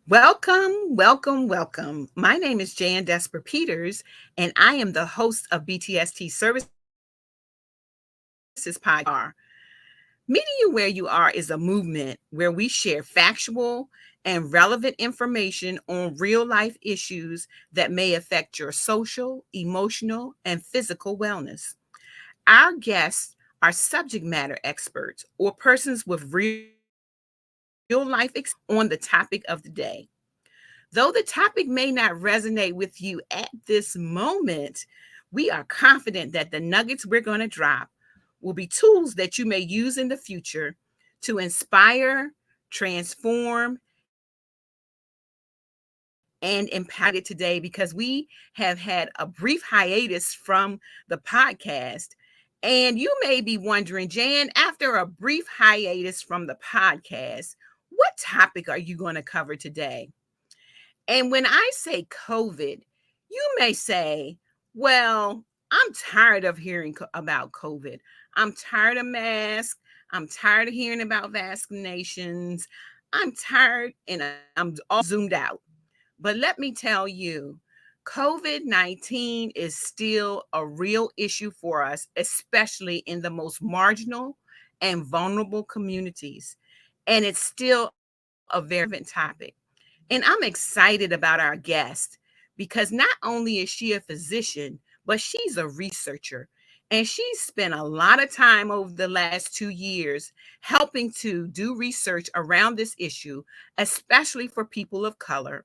Welcome, welcome, welcome. My name is Jan Desper Peters, and I am the host of BTST Services Podcast. Meeting You Where You Are is a movement where we share factual and relevant information on real life issues that may affect your social, emotional, and physical wellness. Our guests are subject matter experts or persons with real life experience on the topic of the day. Though the topic may not resonate with you at this moment, we are confident that the nuggets we're going to drop will be tools that you may use in the future to inspire, transform, and empower. Excited today because we have had a brief hiatus from the podcast. And you may be wondering, Jan, after a brief hiatus from the podcast, what topic are you going to cover today? And when I say COVID, you may say, well, I'm tired of hearing about COVID. I'm tired of masks. I'm tired of hearing about vaccinations. I'm tired and I'm all zoomed out. But let me tell you, COVID-19 is still a real issue for us, especially in the most marginal and vulnerable communities. And it's still a very relevant topic. And I'm excited about our guest because not only is she a physician, but she's a researcher. And she's spent a lot of time over the last 2 years helping to do research around this issue, especially for people of color,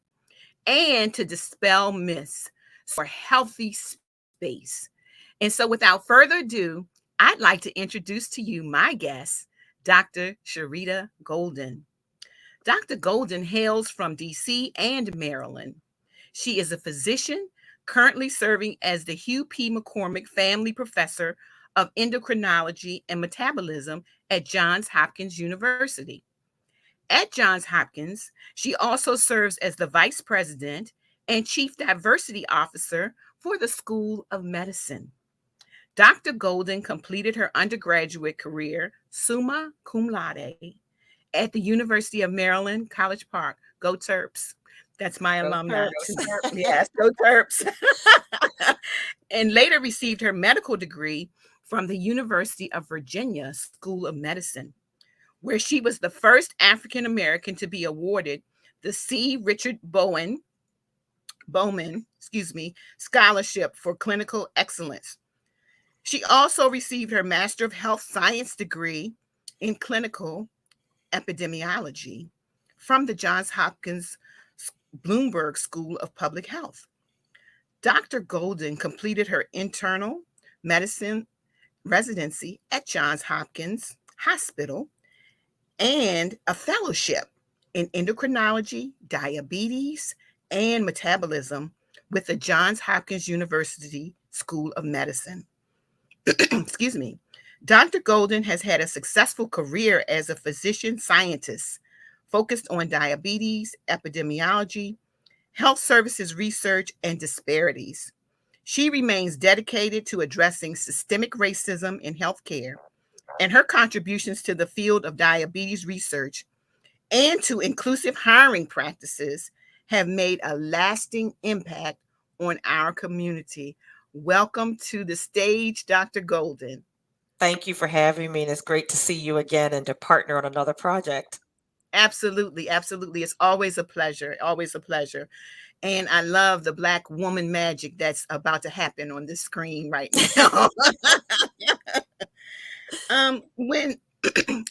and to dispel myths for healthy space. And so, without further ado, I'd like to introduce to you my guest, Dr. Sherita Golden. Dr. Golden hails from DC and Maryland. She is a physician currently serving as the Hugh P. McCormick Family Professor of Endocrinology and Metabolism at Johns Hopkins University. At Johns Hopkins, she also serves as the Vice President and Chief Diversity Officer for the School of Medicine. Dr. Golden completed her undergraduate career summa cum laude at the University of Maryland, College Park. Go Terps. That's my Go alumni. Terps. Yes, go Terps. And later received her medical degree from the University of Virginia School of Medicine, where she was the first African American to be awarded the C. Richard Bowman Scholarship for Clinical Excellence. She also received her Master of Health Science degree in clinical epidemiology from the Johns Hopkins Bloomberg School of Public Health. Dr. Golden completed her internal medicine residency at Johns Hopkins Hospital and a fellowship in endocrinology, diabetes, and metabolism with the Johns Hopkins University School of Medicine. Excuse me. Dr. Golden has had a successful career as a physician scientist focused on diabetes, epidemiology, health services research, and disparities. She remains dedicated to addressing systemic racism in healthcare, and her contributions to the field of diabetes research and to inclusive hiring practices have made a lasting impact on our community. Welcome to the stage, Dr. Golden. Thank you for having me, and it's great to see you again and to partner on another project. Absolutely, absolutely. It's always a pleasure, always a pleasure. And I love the Black woman magic that's about to happen on this screen right now. When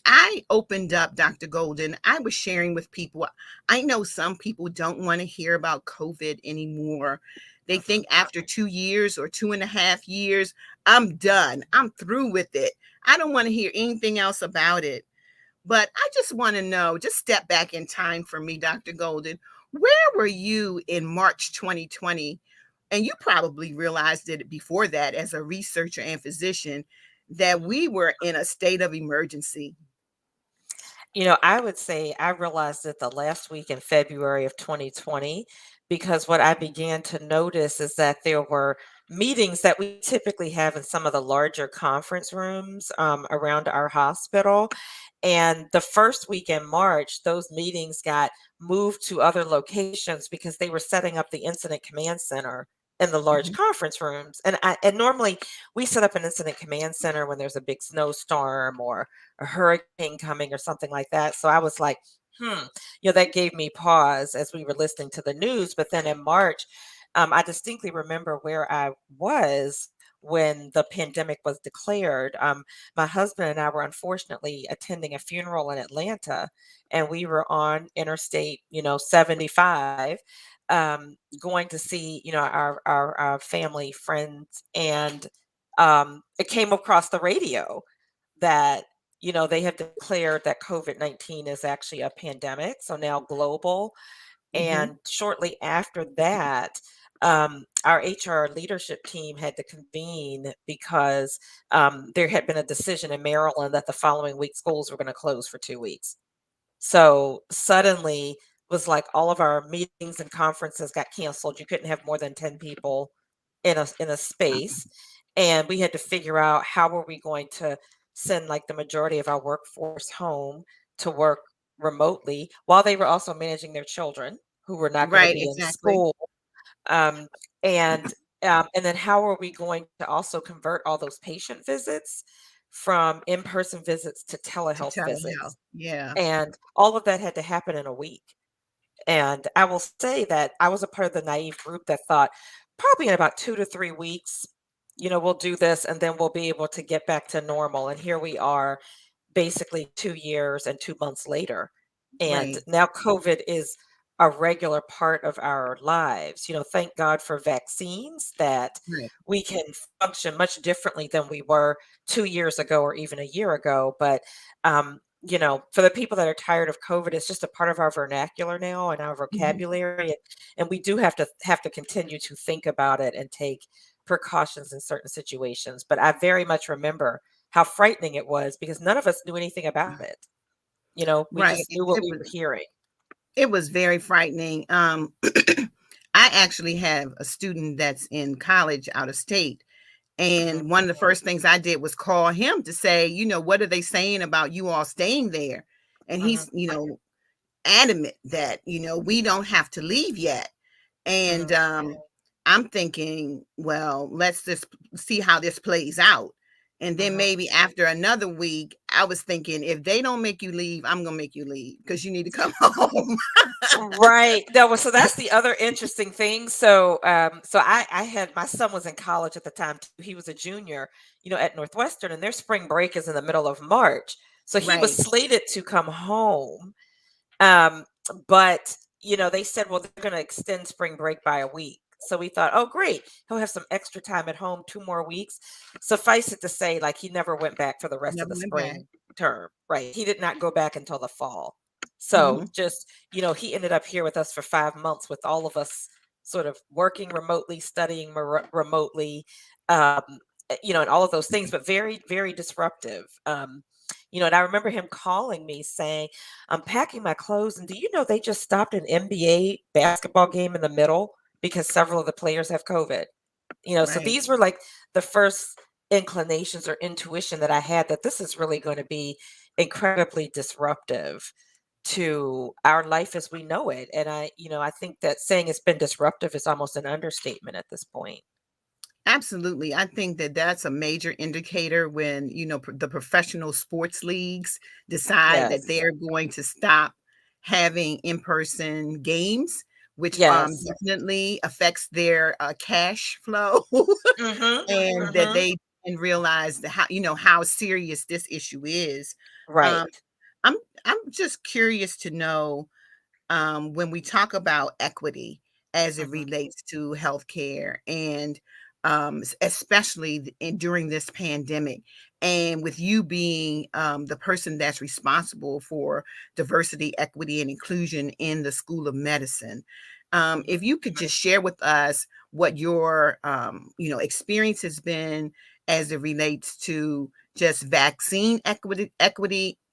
I opened up Dr. Golden, I was sharing with people. I know some people don't want to hear about COVID anymore. They think after 2 years or 2.5 years, I'm done. I'm through with it. I don't want to hear anything else about it. But I just want to know, just step back in time for me, Dr. Golden. Where were you in March 2020? And you probably realized it before that as a researcher and physician that we were in a state of emergency. I would say I realized it the last week in February of 2020 because what I began to notice is that there were meetings that we typically have in some of the larger conference rooms around our hospital. And the first week in March, those meetings got moved to other locations because they were setting up the incident command center in the large Mhm. conference rooms. And normally we set up an incident command center when there's a big snowstorm or a hurricane coming or something like that. So I was like, that gave me pause as we were listening to the news. But then in March, I distinctly remember where I was when the pandemic was declared. My husband and I were unfortunately attending a funeral in Atlanta, and we were on Interstate, 75, going to see, our family, friends, and it came across the radio that they have declared that COVID-19 is actually a pandemic, so now global. Mhm. And shortly after that, our HR leadership team had to convene because there had been a decision in Maryland that the following week schools were going to close for 2 weeks. So suddenly was like all of our meetings and conferences got canceled. You couldn't have more than 10 people in a space. And we had to figure out how were we going to send like the majority of our workforce home to work remotely while they were also managing their children who were not going to Right, be in exactly. school. Um, and and then how are we going to also convert all those patient visits from in-person visits to To telehealth telehealth. visits? Yeah. And all of that had to happen in a week. And I will say that I was a part of the naive group that thought probably in about 2 to 3 weeks, we'll do this and then we'll be able to get back to normal. And here we are, basically 2 years and 2 months later. And Right. now COVID is a regular part of our lives. Thank God for vaccines that Right. we can function much differently than we were 2 years ago or even a year ago. But for the people that are tired of COVID, it's just a part of our vernacular now and our Mhm. vocabulary. And we do have to continue to think about it and take precautions in certain situations. But I very much remember how frightening it was because none of us knew anything about it. We Right. just knew what we were hearing. It was very frightening. I actually have a student that's in college out of state. Mhm, And one of the first things I did was call him to say, what are they saying about you all staying there? And mhm, he's, adamant that, we don't have to leave yet. And mhm, I'm thinking, well, let's just see how this plays out. And then mhm. maybe after another week, I was thinking, if they don't make you leave, I'm gonna make you leave because you need to come home. Right. No, well, so that's the other interesting thing. So I had my son was in college at the time too. He was a junior, at Northwestern, and their spring break is in the middle of March. So he was Right. slated to come home. Um, but they said, well, they're going to extend spring break by a week. So we thought, oh, great, he'll have some extra time at home, 2 more weeks. Suffice it to say, like he never went back for the rest of Never the went back. spring term. Right? He did not go back until the fall. So Hmm. just he ended up here with us for 5 months, with all of us sort of working remotely, studying remotely, um, and all of those things, but very, very disruptive. And I remember him calling me saying, I'm packing my clothes, and do you know they just stopped an NBA basketball game in the middle because several of the players have COVID? So Right. these were like the first inclinations or intuition that I had that this is really going to be incredibly disruptive to our life as we know it. And I think that saying it's been disruptive is almost an understatement at this point. Absolutely. I think that that's a major indicator when, the professional sports leagues decide that Yes. they're going to stop having in-person games, which Yes. definitely affects their cash flow Mhm. and that Mhm. they can realize how serious this issue is. Um, Right. I'm I'm just curious to know when we talk about equity as it Mhm. relates to healthcare and especially during this pandemic, and with you being the person that's responsible for diversity, equity, and inclusion in the School of Medicine, Mhm. if you could just share with us what your experience has been as it relates to just vaccine equity,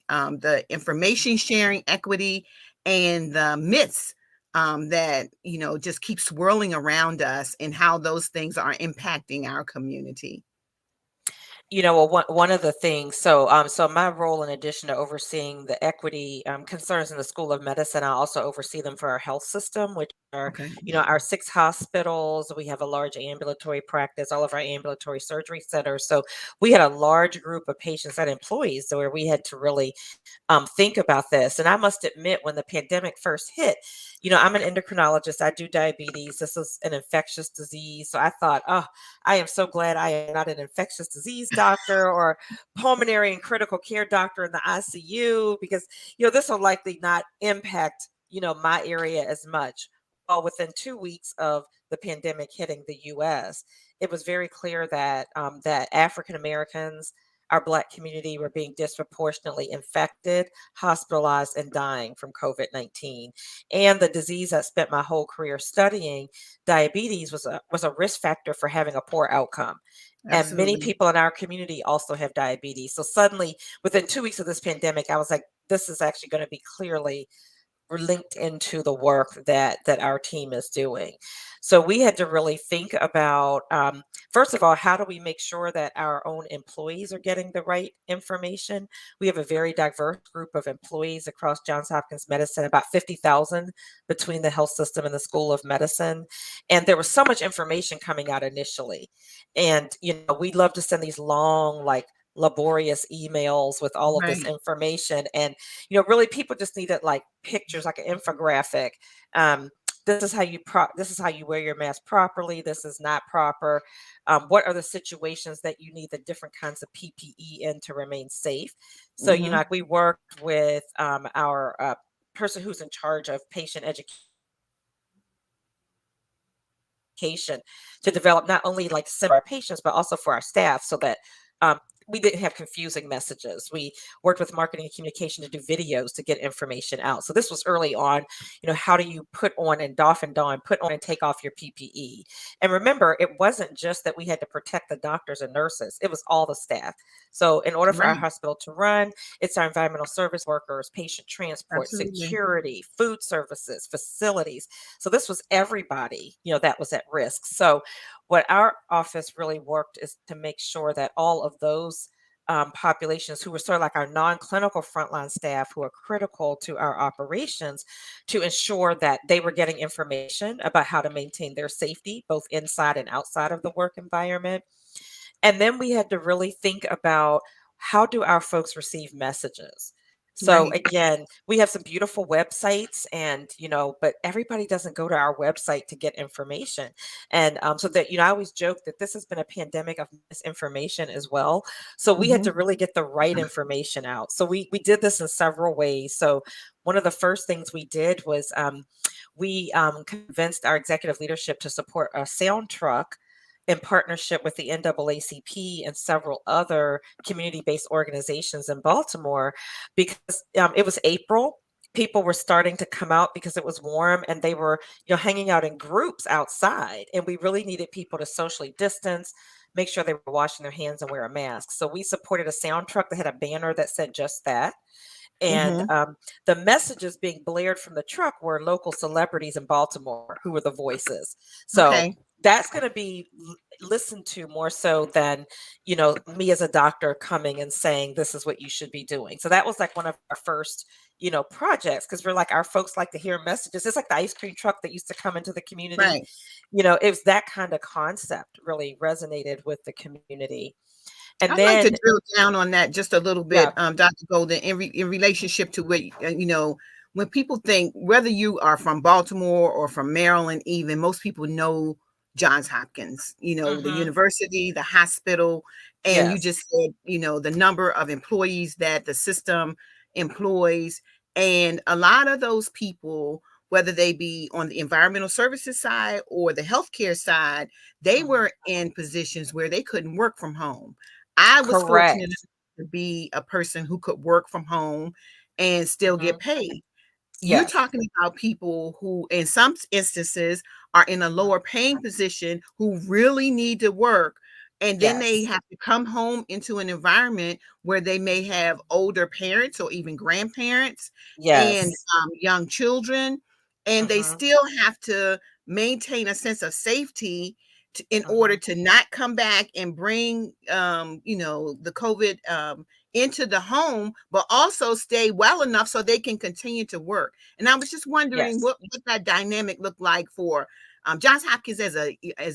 the information sharing equity, and the myths that just keep swirling around us and how those things are impacting our community. Well, one of the things, so my role, in addition to overseeing the equity concerns in the School of Medicine, I also oversee them for our health system, which are, Okay. our 6 hospitals. We have a large ambulatory practice, all of our ambulatory surgery centers. So we had a large group of patients and employees, so where we had to really think about this. And I must admit, when the pandemic first hit, I'm an endocrinologist. I do diabetes. This is an infectious disease. So I thought, oh, I am so glad I am not an infectious disease doctor or pulmonary and critical care doctor in the ICU, because, this will likely not impact, my area as much. Well, within 2 weeks of the pandemic hitting the US, it was very clear that that African Americans, our Black community, were being disproportionately infected, hospitalized, and dying from COVID 19. And the disease I spent my whole career studying, diabetes, was a risk factor for having a poor outcome. And many Absolutely. people in our community also have diabetes. So suddenly, within 2 weeks of this pandemic, I was like, this is actually going to be clearly were linked into the work that our team is doing. So we had to really think about, first of all, how do we make sure that our own employees are getting the right information? We have a very diverse group of employees across Johns Hopkins Medicine, about 50,000 between the health system and the School of Medicine. And there was so much information coming out initially. And, we'd love to send these long, like, laborious emails with all of this Right. information. And really, people just needed like pictures, like an infographic. Um, this is how you wear your mask properly. This is not proper. What are the situations that you need the different kinds of PPE in to remain safe? So, Mm-hmm. like, we worked with our person who's in charge of patient education to develop not only like for our patients but also for our staff, so that um, we didn't have confusing messages. We worked with marketing and communication to do videos to get information out. So this was early on. How do you put on and doff and don, put on and take off your PPE? And remember, it wasn't just that we had to protect the doctors and nurses, it was all the staff. So in order for our Right. hospital to run, it's our environmental service workers, patient transport, Absolutely. security, food services, facilities. So this was everybody, that was at risk. So what our office really worked is to make sure that all of those populations who were sort of like our non-clinical frontline staff, who are critical to our operations, to ensure that they were getting information about how to maintain their safety, both inside and outside of the work environment. And then we had to really think about, how do our folks receive messages? So Right. again, we have some beautiful websites, and but everybody doesn't go to our website to get information. And so that, I always joke that this has been a pandemic of misinformation as well. So we had Mm-hmm. to really get the right information out. So we did this in several ways. So one of the first things we did was, we convinced our executive leadership to support a sound truck in partnership with the NAACP and several other community-based organizations in Baltimore, because it was April. People were starting to come out because it was warm, and they were, hanging out in groups outside. And we really needed people to socially distance, make sure they were washing their hands, and wear a mask. So we supported a sound truck that had a banner that said just that. And Mm-hmm. the messages being blared from the truck were local celebrities in Baltimore who were the voices. So Okay. that's going to be listened to more so than, me as a doctor coming and saying, this is what you should be doing. So that was like one of our first, projects, because we're like, our folks like to hear messages. It's like the ice cream truck that used to come into the community. Right. It was that kind of concept really resonated with the community. And I'd like to then, drill down on that just a little bit, yeah. Dr. Golden, in relationship to what, when people think, whether you are from Baltimore or from Maryland, even most people know Johns Hopkins, the Hmm. university, the hospital, and you Yes. just said, the number of employees that the system employs. And a lot of those people, whether they be on the environmental services side or the healthcare side, they Mhm. were in positions where they couldn't work from home. I was fortunate enough Correct. to be a person who could work from home and still get Mhm. paid. You're Yes. talking about people who, in some instances, are in a Mhm. lower paying position who really need to work. And then they Yes. have to come home into an environment where they may have older parents or even grandparents and Yes. young children. And they Mhm. still have to maintain a sense of safety in order Mhm. to not come back and bring the COVID into the home, but also stay well enough so they can continue to work. And I was just wondering Yes. what that dynamic looked like for Johns Hopkins as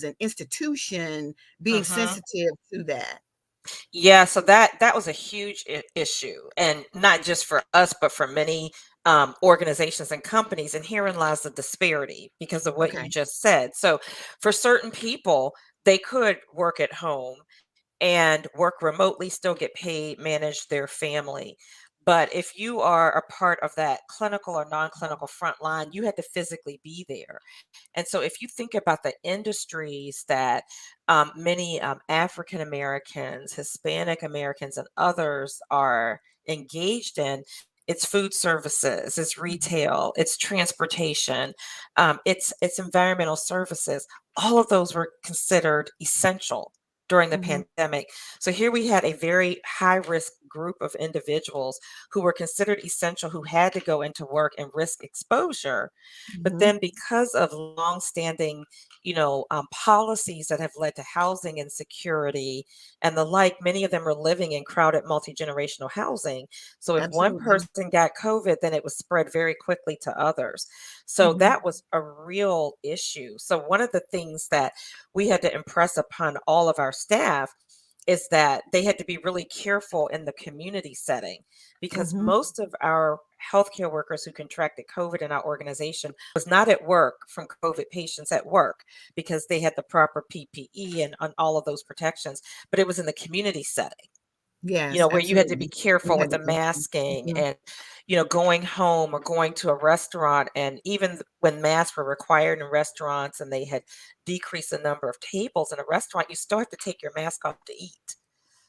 an institution being Mhm. sensitive to that. Yeah, so that was a huge issue, and not just for us, but for many organizations and companies. And herein lies the disparity because of what you Okay. just said. So, for certain people, they could work at home and work remotely, still get paid, manage their family. But if you are a part of that clinical or non-clinical front line, you had to physically be there. And so, if you think about the industries that many African Americans, Hispanic Americans, and others are engaged in, it's food services, it's retail, it's transportation, it's environmental services. All of those were considered essential during the Hmm. pandemic. So here we had a very high risk group of individuals who were considered essential, who had to go into work and risk exposure. But Hmm. then, because of longstanding, policies that have led to housing insecurity and the like, many of them are living in crowded multi-generational housing. So if one Absolutely. person got COVID, then it was spread very quickly to others. So Hmm. that was a real issue. So one of the things that we had to impress upon all of our staff is that they had to be really careful in the community setting, because Hmm. most of our healthcare workers who contracted COVID in our organization was not at work from COVID patients at work, because they had the proper PPE and all of those protections, but it was in the community setting, Yes, where you had to be absolutely. You careful with had the to be. masking Mhm. and, going home or going to a restaurant. And even when masks were required in restaurants and they had decreased the number of tables in a restaurant, you still have to take your mask off to eat.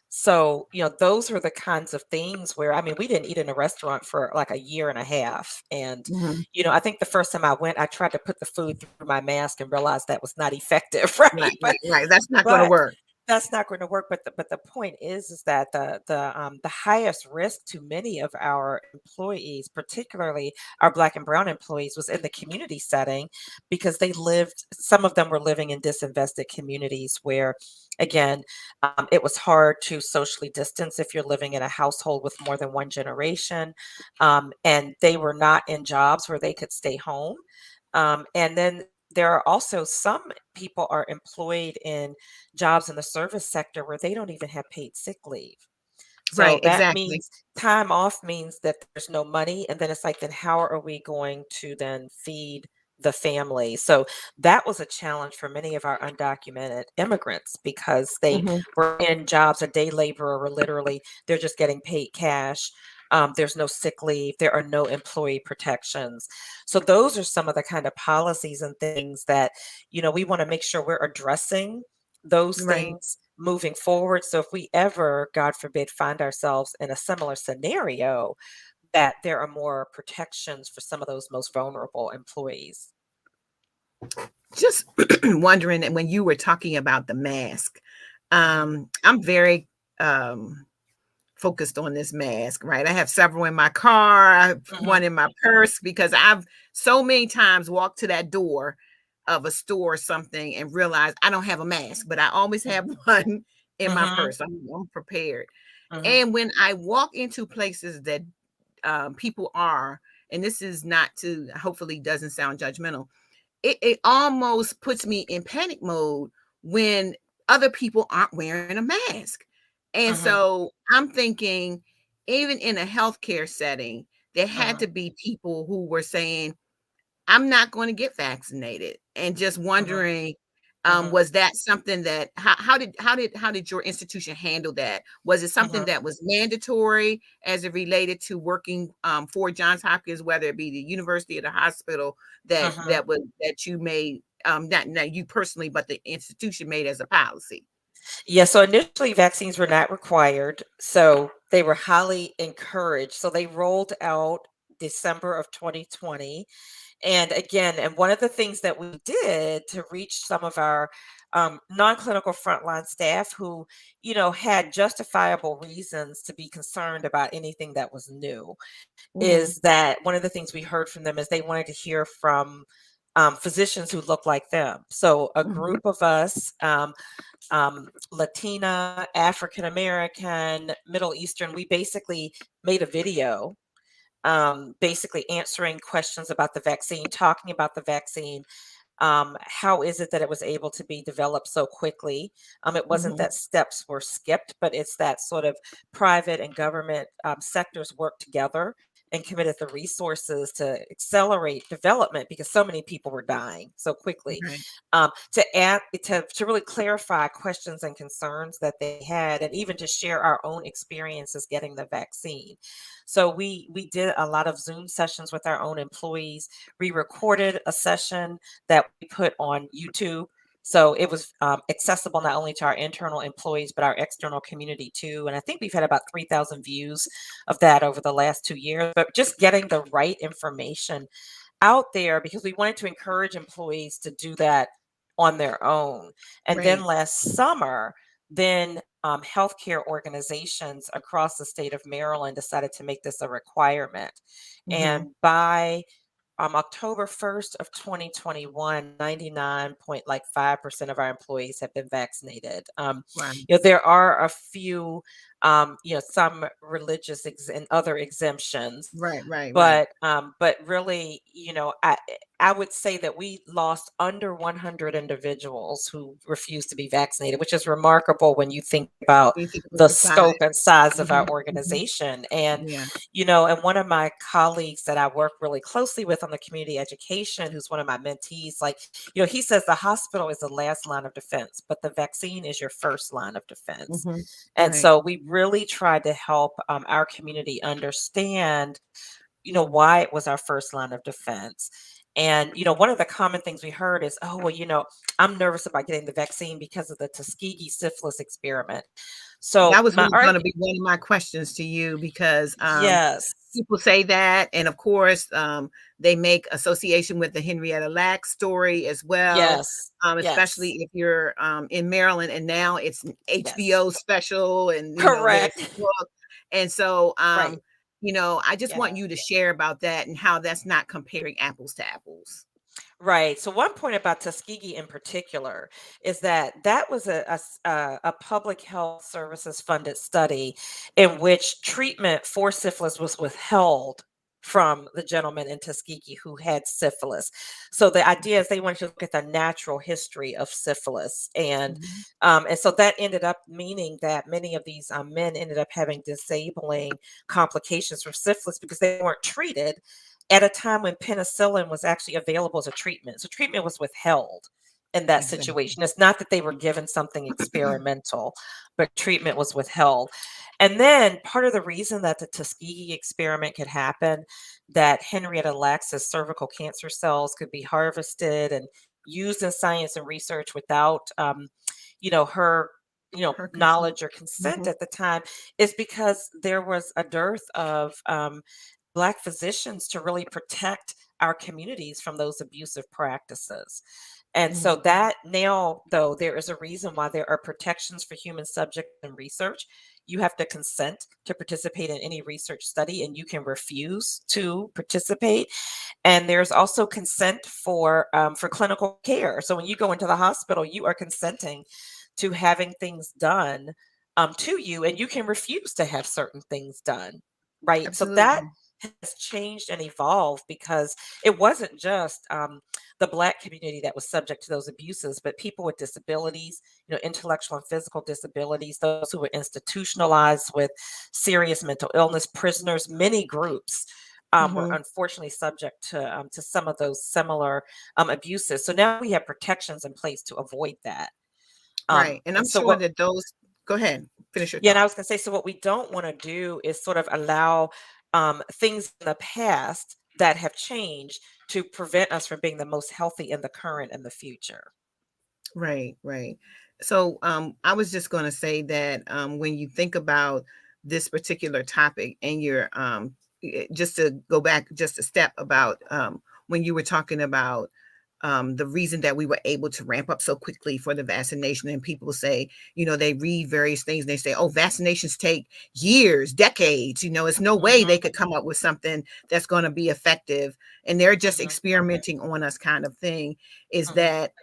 So, those are the kinds of things where, I mean, we didn't eat in a restaurant for like a year and a half. And, Mhm. I think the first time I went, I tried to put the food through my mask and realized that was not effective, right? Right, right, right. That's not gonna But work. that's not going to work. But the point is that the highest risk to many of our employees, particularly our Black and Brown employees, was in the community setting, because they lived. Some of them were living in disinvested communities where, again, it was hard to socially distance if you're living in a household with more than one generation, and they were not in jobs where they could stay home. And then there are also some people are employed in jobs in the service sector where they don't even have paid sick leave. So Right, that exactly. means time off means that there's no money. And then it's like, then how are we going to then feed the family? So that was a challenge for many of our undocumented immigrants, because they Mhm. were in jobs, a day laborer, or literally they're just getting paid cash. There's no sick leave. There are no employee protections. So those are some of the kind of policies and things that, we want to make sure we're addressing those Right. things moving forward. So if we ever, God forbid, find ourselves in a similar scenario, that there are more protections for some of those most vulnerable employees. Just wondering that when you were talking about the mask, Hmm. I'm very um focused on this mask, right? I have several in my car, I have Hmm. one in my purse because I've so many times walked to that door of a store or something and realized I don't have a mask, but I always have one in my Hmm. purse. I'm prepared. Hmm. And when I walk into places that people are, and this is not to hopefully doesn't sound judgmental, it almost puts me in panic mode when other people aren't wearing a mask. And Hmm. so I'm thinking, even in a healthcare setting, there had Hmm. to be people who were saying, I'm not going to get vaccinated, and just Hmm. wondering, Hmm. was that something that how did your institution handle that? Was it something Hmm. that was mandatory as it related to working for Johns Hopkins, whether it be the university or the hospital, Hmm. that you made, not you personally, but the institution made as a policy? Yeah, so initially vaccines were not required. So they were highly encouraged. So they rolled out December of 2020. And again, and one of the things that we did to reach some of our non-clinical frontline staff who, had justifiable reasons to be concerned about anything that was new, Mhm. is that one of the things we heard from them is they wanted to hear from physicians who look like them. So a Mhm. group of us, Latina, African American, Middle Eastern, we basically made a video, basically answering questions about the vaccine, talking about the vaccine. How is it that it was able to be developed so quickly? It wasn't Mhm. that steps were skipped, but it's that sort of private and government sectors work together and committed the resources to accelerate development because so many people were dying so quickly. Right. To add to really clarify questions and concerns that they had, and even to share our own experiences getting the vaccine. So we did a lot of Zoom sessions with our own employees. We recorded a session that we put on YouTube. So it was accessible not only to our internal employees, but our external community too. And I think we've had about 3,000 views of that over the last 2 years. But just getting the right information out there because we wanted to encourage employees to do that on their own. And then Right. last summer, then healthcare organizations across the state of Maryland decided to make this a requirement. Mhm. And by October 1st of 2021, 99.5% of our employees have been vaccinated. Wow. There are a few, some religious and other exemptions, Right, right, right. but really, I would say that we lost under 100 individuals who refused to be vaccinated, which is remarkable when you think about You think about the the size. scope and size of our Mhm. Mhm. organization. And Yeah. and one of my colleagues that I work really closely with on the community education, who's one of my mentees, like, he says the hospital is the last line of defense, but the vaccine is your first line of defense. Mhm. And Right. so we really tried to help our community understand, why it was our first line of defense. And, one of the common things we heard is, oh, well, I'm nervous about getting the vaccine because of the Tuskegee syphilis experiment. So That was my gonna argument, be one of my questions to you because, yes, people say that, and of course, they make association with the Henrietta Lacks story as well, yes, especially yes, if you're, in Maryland, and now it's an yes. HBO special, and, there's Correct. a book, and so, Right. I just want Yeah. you to share about that and how that's not comparing apples to apples. Right. So one point about Tuskegee in particular is that that was a public health services funded study in which treatment for syphilis was withheld from the gentleman in Tuskegee who had syphilis. So the idea is they wanted to look at the natural history of syphilis, Mhm. and so that ended up meaning that many of these men ended up having disabling complications from syphilis because they weren't treated at a time when penicillin was actually available as a treatment. So treatment was withheld in that Exactly. situation. It's not that they were given something experimental, but treatment was withheld. And then part of the reason that the Tuskegee experiment could happen, that Henrietta Lacks's cervical cancer cells could be harvested and used in science and research without, her, Her consent. knowledge or consent Mhm. at the time, is because there was a dearth of Black physicians to really protect our communities from those abusive practices. And so Mhm. that now, though, there is a reason why there are protections for human subjects in research. You have to consent to participate in any research study, and you can refuse to participate. And there's also consent for clinical care. So when you go into the hospital, you are consenting to having things done to you, and you can refuse to have certain things done. Right. So that Absolutely. has changed and evolved because it wasn't just the Black community that was subject to those abuses, but people with disabilities, intellectual and physical disabilities, those who were institutionalized with serious mental illness, prisoners, many groups. Were Mhm. unfortunately subject to some of those similar abuses. So now we have protections in place to avoid that. Right, and And I'm so sure what that those go ahead, finish your Yeah, and I thought. was gonna say, so what we don't want to do is sort of allow things in the past that have changed to prevent us from being the most healthy in the current and the future. Right, right. So, I was just gonna say that, when you think about this particular topic and you're, just to go back just a step about, when you were talking about, the reason that we were able to ramp up so quickly for the vaccination. And people say, they read various things and they say, oh, vaccinations take years, decades. It's no way Mhm. they could come up with something that's going to be effective. And they're just Mhm. experimenting on us kind of thing. Is Mhm. that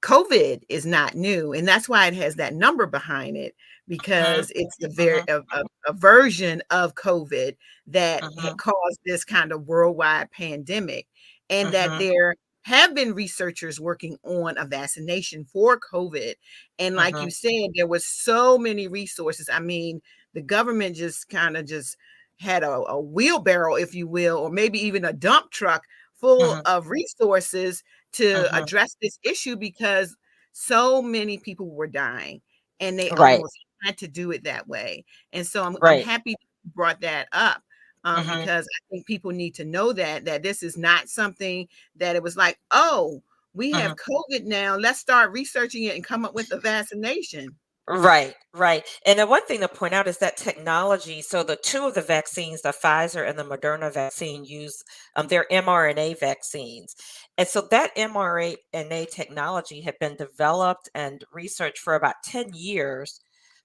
COVID is not new, and that's why it has that number behind it, Mhm. because it's the very Mhm. a version of COVID that Mhm. caused this kind of worldwide pandemic, and that Mhm. there have been researchers working on a vaccination for COVID, and like you Mhm. said, there was so many resources. I mean, the government just kind of just had a wheelbarrow, if you will, or maybe even a dump truck full Mhm. of resources to Mhm. address this issue, because so many people were dying and they Right. almost had to do it that way. And so I'm Right. happy you brought that up, Mhm. because I think people need to know that this is not something that it was like, oh, we have Mhm. COVID now, let's start researching it and come up with a vaccination. Right, right. And the one thing to point out is that technology. So the two of the vaccines, the Pfizer and the Moderna vaccine, use their mRNA vaccines, and so that mRNA technology had been developed and researched for about 10 years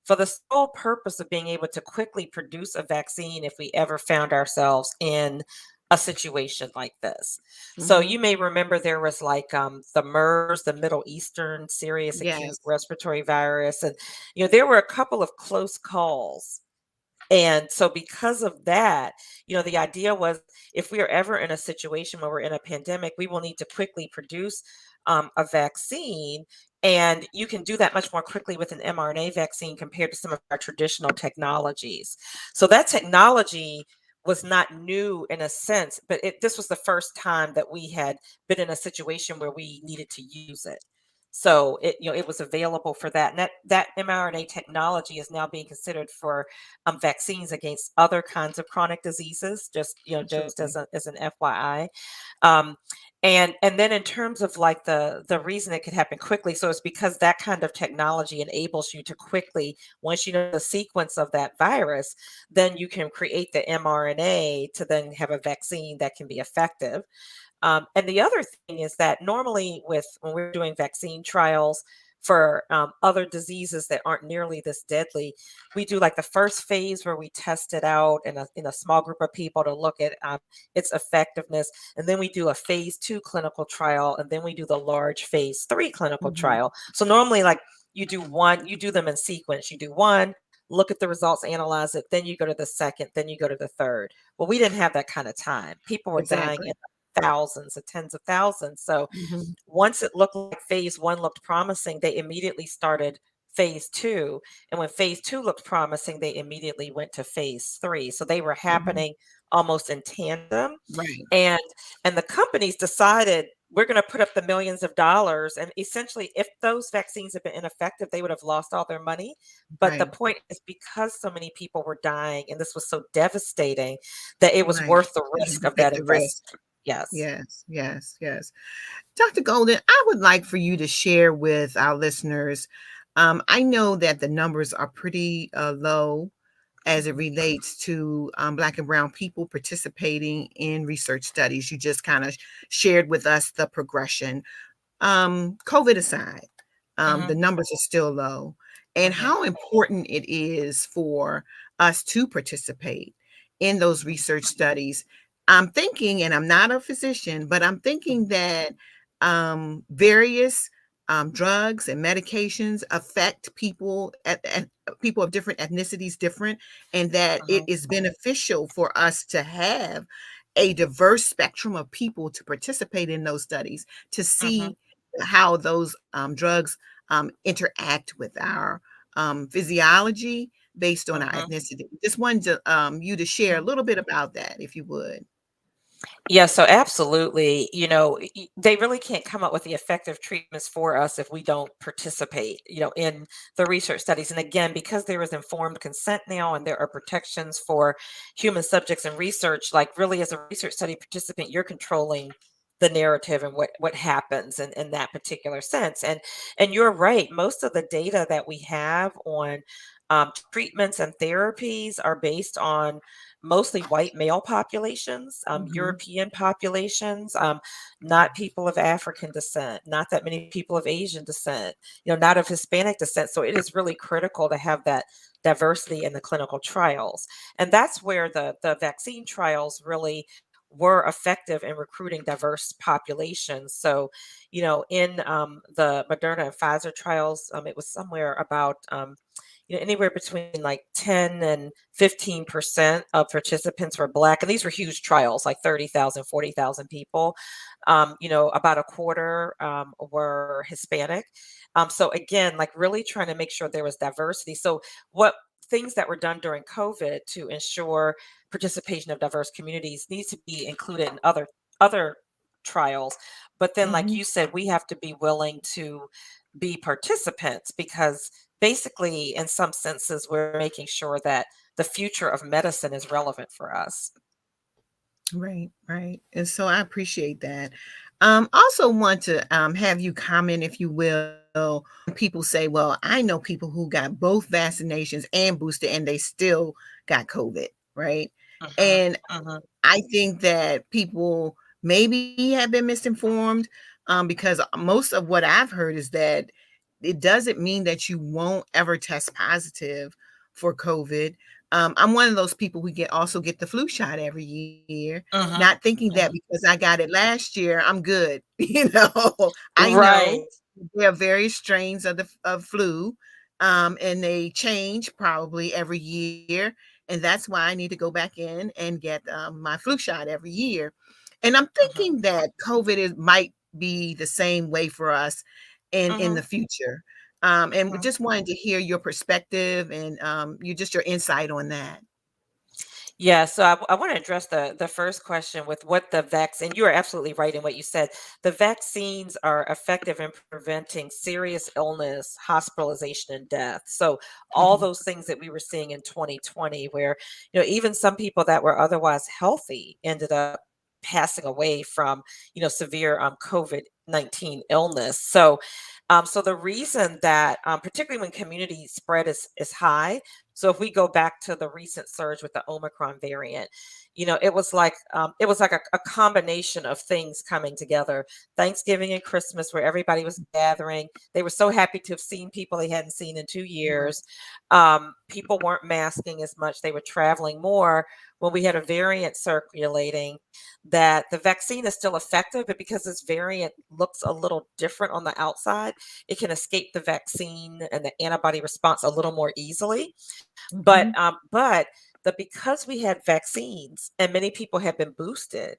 for the sole purpose of being able to quickly produce a vaccine if we ever found ourselves in a situation like this. So Hmm. you may remember there was like the MERS, the Middle Eastern Serious Acute Yes. Respiratory Virus, and there were a couple of close calls. And so, because of that, the idea was if we are ever in a situation where we're in a pandemic, we will need to quickly produce a vaccine. And you can do that much more quickly with an mRNA vaccine compared to some of our traditional technologies. So, that technology was not new in a sense, but this was the first time that we had been in a situation where we needed to use it. So it was available for that, and that mRNA technology is now being considered for vaccines against other kinds of chronic diseases. Just Absolutely. as an FYI. Um, and then in terms of like the reason it could happen quickly, so it's because that kind of technology enables you to quickly, once you know the sequence of that virus, then you can create the mRNA to then have a vaccine that can be effective. And the other thing is that normally, when we're doing vaccine trials for other diseases that aren't nearly this deadly, we do like the first phase where we test it out in a small group of people to look at its effectiveness, and then we do a phase 2 clinical trial, and then we do the large phase 3 clinical Hmm. trial. So normally, like you do them in sequence. You do one, look at the results, analyze it, then you go to the second, then you go to the third. Well, we didn't have that kind of time. People were dying Exactly. thousands of tens of thousands. So Hmm. once it looked like phase 1 looked promising, they immediately started phase 2. And when phase 2 looked promising, they immediately went to phase 3. So they were Hmm. happening almost in tandem. Right. And the companies decided we're going to put up the millions of dollars. And essentially, if those vaccines had been ineffective, they would have lost all their money. But the Right. point is because so many people were dying and this was so devastating that it was Right. worth the You had risk to of take that the risk. investment. Yes. Yes, yes, yes. Dr. Golden, I would like for you to share with our listeners. I know that the numbers are pretty low as it Mhm. relates to Black and Brown people participating in research studies. You just kind of shared with us the progression. COVID aside, the Mhm. numbers are still low, and Mhm. how important it is for us to participate in those research studies. I'm thinking, and I'm not a physician, but I'm thinking Mhm. that various drugs and medications affect people of different ethnicities different, and that it Mhm. is beneficial for us to have a diverse spectrum of people to participate in those studies to Mhm. see how those drugs interact with our physiology based on our Mhm. ethnicity. Just wanted you to share a Mhm. little bit about that, if you would. Yeah, so absolutely, they really can't come up with the effective treatments for us if we don't participate, in the research studies. And again, because there is informed consent now and there are protections for human subjects in research, like really as a research study participant, you're controlling the narrative and what happens in that particular sense. And you're right, most of the data that we have on treatments and therapies are based on mostly white male populations, Mhm. European populations, not people of African descent, not that many people of Asian descent, not of Hispanic descent. So it is really critical to have that diversity in the clinical trials. And that's where the vaccine trials really were effective in recruiting diverse populations. So, in the Moderna and Pfizer trials, it was somewhere about anywhere between like 10 and 15% of participants were Black. And these were huge trials, like 30,000, 40,000 people. About a quarter were Hispanic. So again, like really trying to make sure there was diversity. So what things that were done during COVID to ensure participation of diverse communities needs to be included in other trials. But then, like Mhm. you said, we have to be willing to be participants because basically, in some senses, we're making sure that the future of medicine is relevant for us. Right, right. And so I appreciate that. Also want to have you comment, if you will. People say, well, I know people who got both vaccinations and booster and they still got COVID, right? Hmm. And Hmm. I think that people maybe have been misinformed, because most of what I've heard is that it doesn't mean that you won't ever test positive for COVID. I'm one of those people who also get the flu shot every year, Hmm. not thinking that because I got it last year, I'm good. I know Right. there are various strains of flu, and they change probably every year, and that's why I need to go back in and get my flu shot every year. And I'm Hmm. thinking that COVID might be the same way for us in Hmm. the future. And Hmm. just wanted to hear your perspective and your insight on that. Yeah, so I want to address the first question with what the vaccine. You are absolutely right in what you said. The vaccines are effective in preventing serious illness, hospitalization, and death. So all Mhm. those things that we were seeing in 2020, where even some people that were otherwise healthy ended up passing away from severe COVID-19 illness. So the reason that particularly when community spread is high, so if we go back to the recent surge with the Omicron variant, it was like a combination of things coming together. Thanksgiving and Christmas, where everybody was gathering. They were so happy to have seen people they hadn't seen in 2 years. People weren't masking as much; they were traveling more. When we had a variant circulating, that the vaccine is still effective, but because this variant looks a little different on the outside, it can escape the vaccine and the antibody response a little more easily. But Mhm. because we had vaccines and many people had been boosted,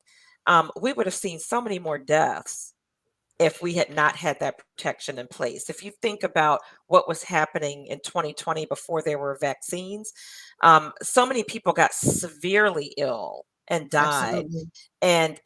we would have seen so many more deaths if we had not had that protection in place. If you think about what was happening in 2020 before there were vaccines, so many people got severely ill and died. Absolutely. And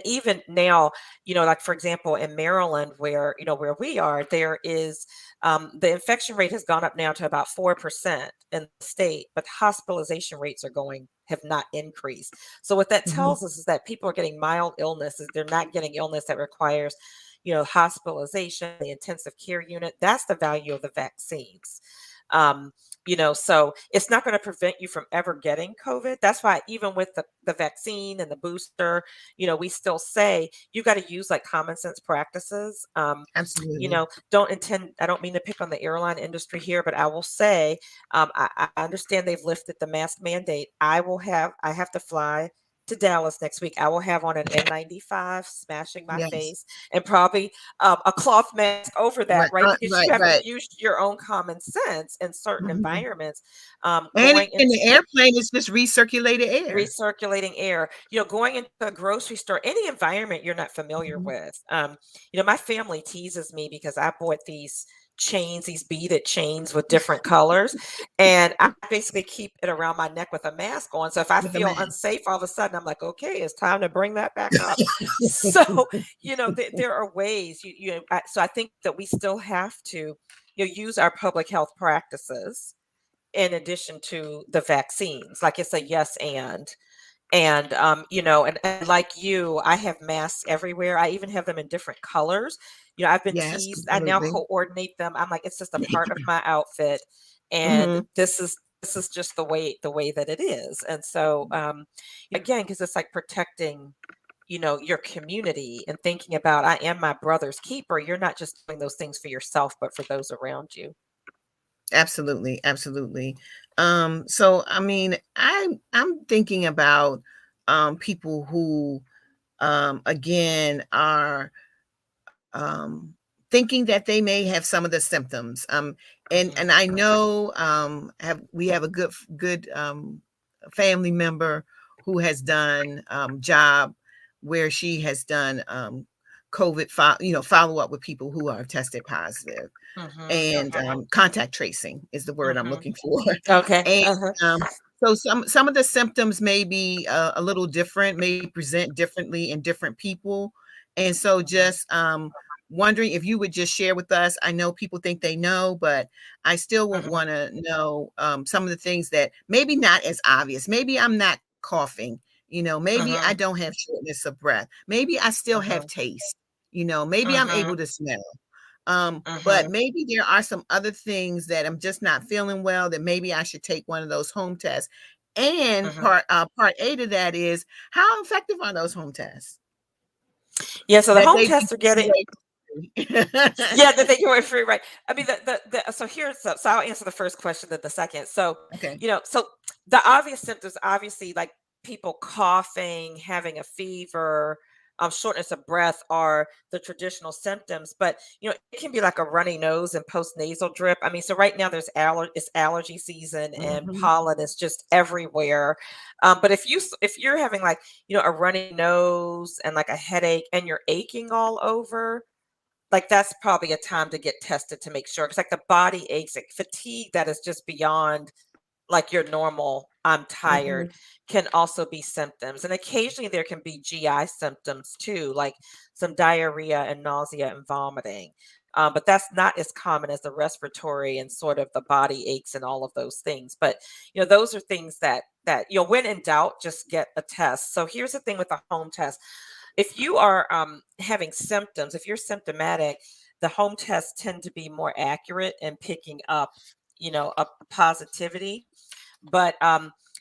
even now, like for example, in Maryland, where we are, there is the infection rate has gone up now to about 4% in the state, but hospitalization rates are going have not increased. So what that Mhm. tells us is that people are getting mild illnesses. They're not getting illness that requires hospitalization, the intensive care unit. That's the value of the vaccines. Um, so it's not going to prevent you from ever getting COVID. That's why even with the vaccine and the booster, we still say you got to use like common sense practices. Absolutely. I don't mean to pick on the airline industry here, but I will say, I understand they've lifted the mask mandate. I have to fly to Dallas next week. I will have on an N95 smashing my Yes. face and probably a cloth mask over that, Right. right? Because you Right. have to Right. use your own common sense in certain Mhm. environments. And Going in the into airplane, it's just recirculated air. recirculating air, going into a grocery store, any environment you're not familiar Mhm. with. My family teases me because I bought these chains, these beaded chains with different colors, and I basically keep it around my neck with a mask on. So if I With a feel mask. unsafe, all of a sudden I'm like, okay, it's time to bring that back up. So, there are ways so I think that we still have to, use our public health practices in addition to the vaccines. Like it's a yes and like you, I have masks everywhere. I even have them in different colors. I've been Yes, teased. I now absolutely. coordinate them. I'm like, it's just a part of my outfit. And Mhm. this is this is just the way that it is. And so again, because it's like protecting, your community and thinking about, I am my brother's keeper. You're not just doing those things for yourself, but for those around you. Absolutely, absolutely. So I mean, I'm thinking about people who again are um thinking that they may have some of the symptoms. And Hmm. I know have we have a good family member who has done job where she has done follow up with people who are tested positive, Hmm. and contact tracing is the word I'm Hmm. looking for. Okay. And Uh-huh. um, so some of the symptoms may be a little different, may present differently in different people, and so Hmm. just wondering if you would just share with us. I know people think they know, but I still would Hmm. want to know some of the things that maybe not as obvious. Maybe I'm not coughing. Maybe I Hmm. don't have shortness of breath. Maybe I still have Hmm. taste. Maybe I'm Hmm. able to smell. But Hmm. maybe there are some other things that I'm just not feeling well, that maybe I should take one of those home tests. And Hmm. part A to that is, how effective are those home tests Yeah. So the that home they tests are getting. give away? Yeah, that they give away free, right? I mean, so here's so I'll answer the first question, then the second. So, Okay. so the obvious symptoms, obviously, like people coughing, having a fever, shortness of breath, are the traditional symptoms. But it can be like a runny nose and post nasal drip. I mean, so right now it's allergy season and Mhm, pollen is just everywhere. But if you're having like a runny nose and like a headache and you're aching all over, like that's probably a time to get tested to make sure, because like the body aches, like fatigue that is just beyond like your normal I'm tired, mhm, can also be symptoms. And occasionally there can be GI symptoms too, like some diarrhea and nausea and vomiting. But that's not as common as the respiratory and sort of the body aches and all of those things. But those are things that when in doubt, just get a test. So here's the thing with the home test: if you are having symptoms, if you're symptomatic, the home tests tend to be more accurate in picking up, a positivity. But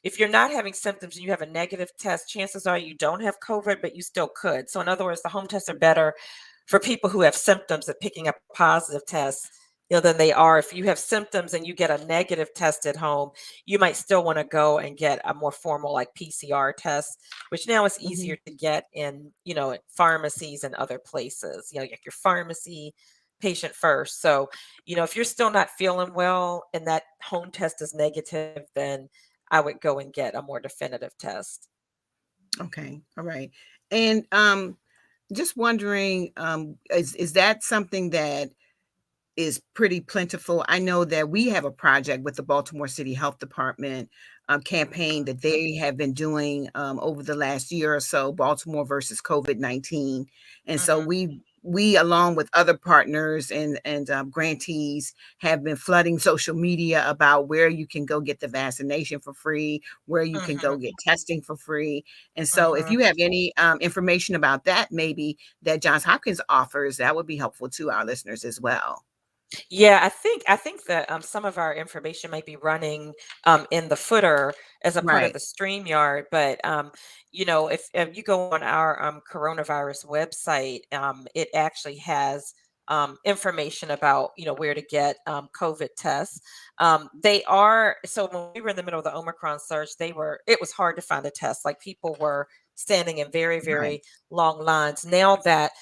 if you're not having symptoms and you have a negative test, chances are you don't have COVID, but you still could. So, in other words, the home tests are better for people who have symptoms at picking up a positive test, than they are if you have symptoms and you get a negative test at home. You might still want to go and get a more formal, like PCR test, which now is mhm. easier to get in, at pharmacies and other places. Like your pharmacy patient first. So, if you're still not feeling well and that home test is negative, then I would go and get a more definitive test. Okay. All right. And just wondering, is that something that is pretty plentiful? I know that we have a project with the Baltimore City Health Department campaign Mhm. that they have been doing over the last year or so, Baltimore versus COVID-19. And so Mhm. we along with other partners and grantees have been flooding social media about where you can go get the vaccination for free, where you can go Mhm. get testing for free. And so if Mhm. you have any information about that, maybe that Johns Hopkins offers, that would be helpful to our listeners as well. Yeah, I think that some of our information might be running in the footer as a part of Right. the StreamYard. But if you go on our coronavirus website, it actually has information about where to get COVID tests. They are so when we were in the middle of the Omicron surge, it was hard to find a test. Like people were standing in very, Right. very long lines. Now that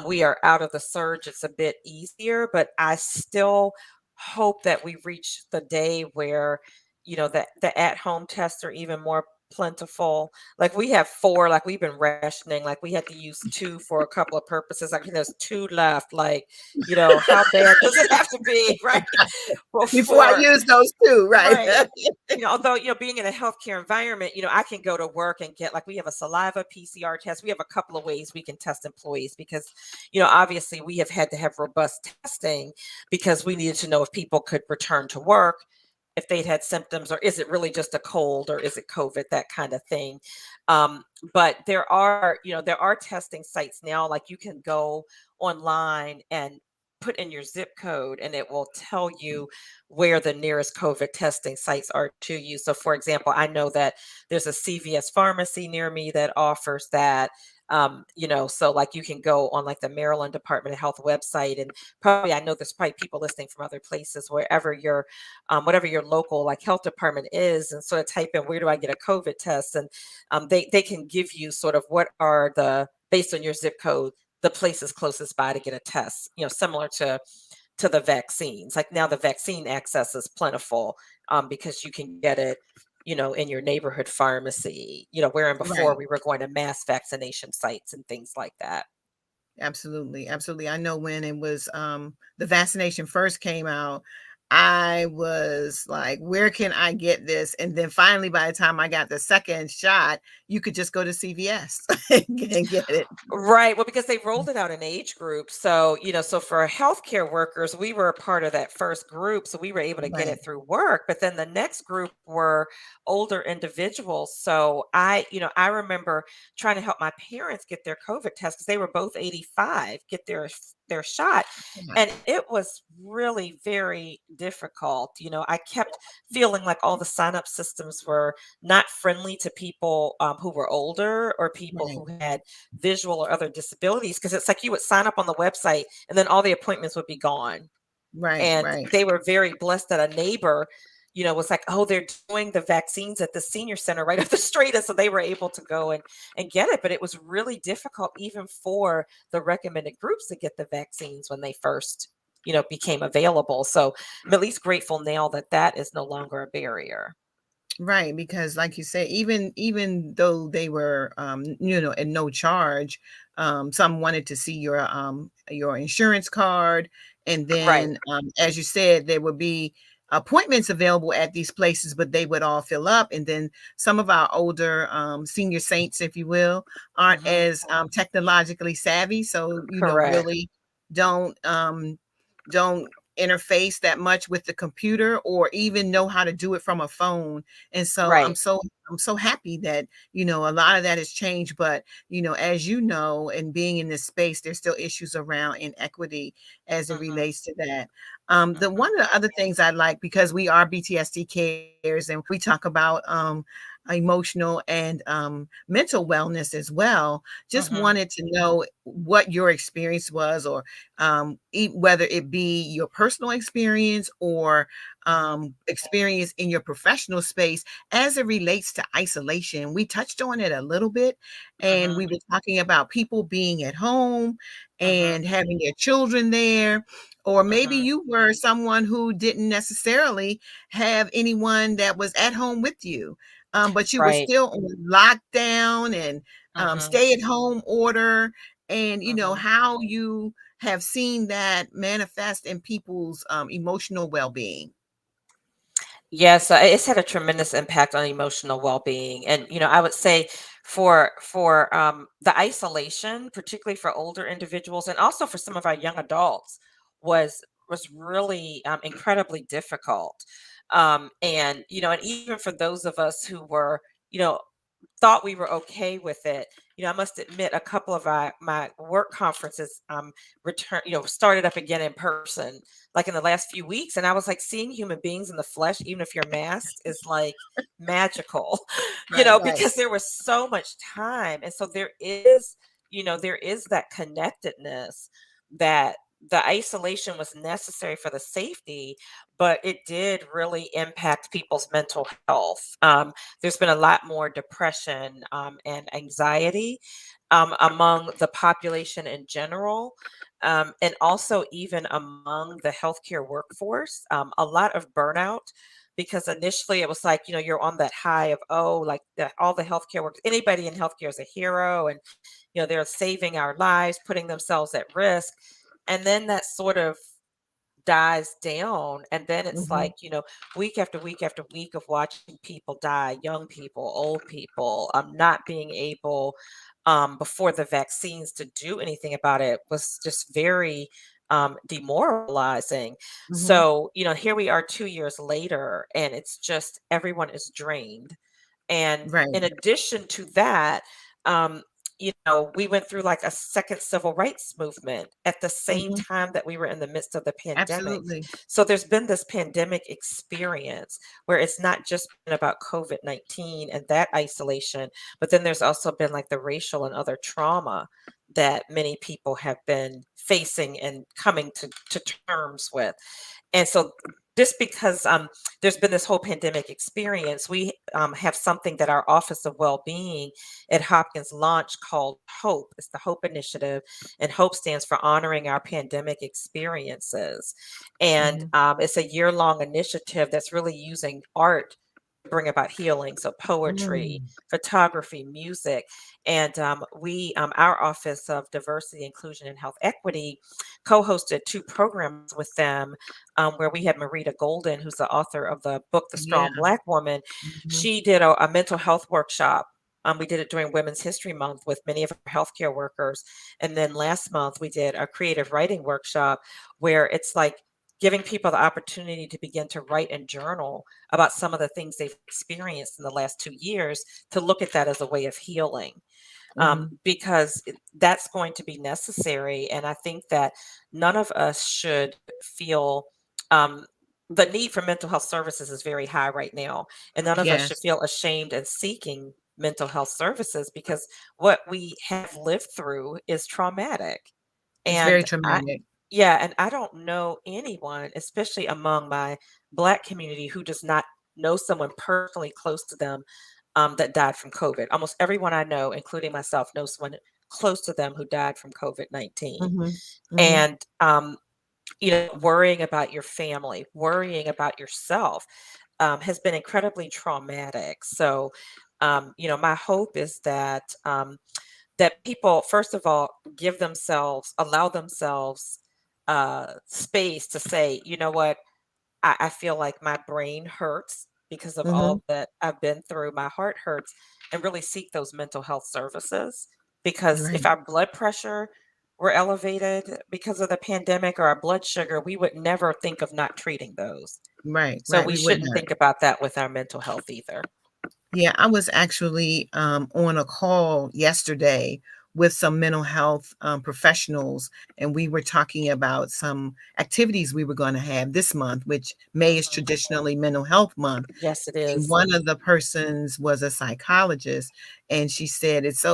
we are out of the surge, it's a bit easier, but I still hope that we reach the day where, the at-home tests are even more plentiful. Like we have four, like we've been rationing, like we had to use two for a couple of purposes. Like there's two left. Like, how bad does it have to be, right? Before I Before, use those 2, right? right. Although, being in a healthcare environment, I can go to work and get, like, we have a saliva PCR test. We have a couple of ways we can test employees because, obviously we have had to have robust testing because we needed to know if people could return to work, if they'd had symptoms, or is it really just a cold, or is it COVID, that kind of thing. Um, but there are testing sites now, like you can go online and put in your zip code and it will tell you where the nearest COVID testing sites are to you. So, for example, I know that there's a CVS pharmacy near me that offers that. So like you can go on like the Maryland Department of Health website, and probably I know there's probably people listening from other places, wherever your whatever your local like health department is, and sort of type in where do I get a COVID test, and they can give you sort of what are the, based on your zip code, the places closest by to get a test, similar to the vaccines. Like now the vaccine access is plentiful, because you can get it, in your neighborhood pharmacy, wherein before Right. we were going to mass vaccination sites and things like that. Absolutely, absolutely. I know when it was the vaccination first came out, I was like, where can I get this? And then finally by the time I got the second shot, you could just go to CVS and get it. Right. Well, because they rolled it out in age groups. So, so for healthcare workers, we were a part of that first group. So we were able to get Right, it through work. But then the next group were older individuals. So I remember trying to help my parents get their COVID test because they were both 85, get their shot. right, And it was really very difficult. I kept feeling like all the sign up systems were not friendly to people, who were older or people right, who had visual or other disabilities, because it's like you would sign up on the website and then all the appointments would be gone. right, And right. they were very blessed that a neighbor, was like, oh, they're doing the vaccines at the senior center right up the street. And so they were able to go and get it. But it was really difficult even for the recommended groups to get the vaccines when they first, became available. So I'm at least grateful now that that is no longer a barrier. Right, because like you say, even though they were at no charge, some wanted to see your insurance card, and Right. then as you said, there would be appointments available at these places, but they would all fill up. And then some of our older senior saints, if you will, aren't Hmm. as technologically savvy, so Correct. really don't don't interface that much with the computer or even know how to do it from a phone. And so Right. I'm so happy that a lot of that has changed. But as you know, and being in this space, there's still issues around inequity as it Hmm. relates to that. The Hmm. one of the other things I like, because we are BTSD cares and we talk about emotional and mental wellness as well, just Hmm. wanted to know what your experience was, or whether it be your personal experience or Hmm. experience in your professional space as it relates to isolation. We touched on it a little bit, and Hmm. we were talking about people being at home Hmm. and having their children there. Or maybe Hmm. you were someone who didn't necessarily have anyone that was at home with you, but you were Right. still on lockdown and Hmm. stay at home order, and Hmm. how you have seen that manifest in people's emotional well-being. Yes, it's had a tremendous impact on emotional well-being, and I would say for the isolation, particularly for older individuals, and also for some of our young adults, was really incredibly difficult. And even for those of us who were, you know, thought we were okay with it. I must admit, a couple of my work conferences started up again in person, like in the last few weeks, and I was like, seeing human beings in the flesh, even if you're masked, is like magical, Right, right. because there was so much time, and so there is that connectedness that the isolation was necessary for the safety, but it did really impact people's mental health. There's been a lot more depression, and anxiety, among the population in general, and also even among the healthcare workforce. A lot of burnout, because initially it was like, you're on that high of, oh, like all the healthcare workers, anybody in healthcare is a hero, and they're saving our lives, putting themselves at risk, and then that sort of dies down, and then it's Hmm. like, week after week after week of watching people die, young people, old people, not being able, before the vaccines, to do anything about it, was just very demoralizing. Hmm. So here we are 2 years later, and it's just everyone is drained. And Right. in addition to that, um, we went through like a second civil rights movement at the same Mhm. time that we were in the midst of the pandemic. Absolutely. So there's been this pandemic experience where it's not just been about COVID-19 and that isolation, but then there's also been like the racial and other trauma that many people have been facing and coming to terms with. And so just because there's been this whole pandemic experience, we have something that our Office of Wellbeing at Hopkins launched called HOPE. It's the HOPE Initiative, and HOPE stands for Honoring Our Pandemic Experiences. And Mhm. it's a year-long initiative that's really using art to bring about healing. So poetry, Mm. photography, music. And our Office of Diversity, Inclusion, and Health Equity co-hosted two programs with them where we had Marita Golden, who's the author of the book The Yeah. Strong Black Woman. Mhm. She did a mental health workshop. We did it during Women's History Month with many of our healthcare workers. And then last month, we did a creative writing workshop where it's like giving people the opportunity to begin to write and journal about some of the things they've experienced in the last 2 years, to look at that as a way of healing, Mhm. because that's going to be necessary. And I think that none of us should feel um, the need for mental health services is very high right now. And none of us should Yes. feel ashamed in seeking mental health services, because what we have lived through is traumatic. It's very And traumatic. yeah, and I don't know anyone, especially among my Black community, who does not know someone personally close to them that died from COVID. Almost everyone I know, including myself, knows someone close to them who died from COVID-19. Mhm. Mhm. And, worrying about your family, worrying about yourself has been incredibly traumatic. So, my hope is that people, first of all, allow themselves space to say, you know what, I feel like my brain hurts because of Mhm. all that I've been through. My heart hurts, and really seek those mental health services. Because if Right. our blood pressure were elevated because of the pandemic, or our blood sugar, we would never think of not treating those. Right. So Right. we We would shouldn't not. think about that with our mental health either. Yeah, I was actually on a call yesterday with some mental health professionals, and we were talking about some activities we were going to have this month, which May is Mhm. traditionally Mental Health Month. Yes, it And is. one of the persons was a psychologist, and she said it's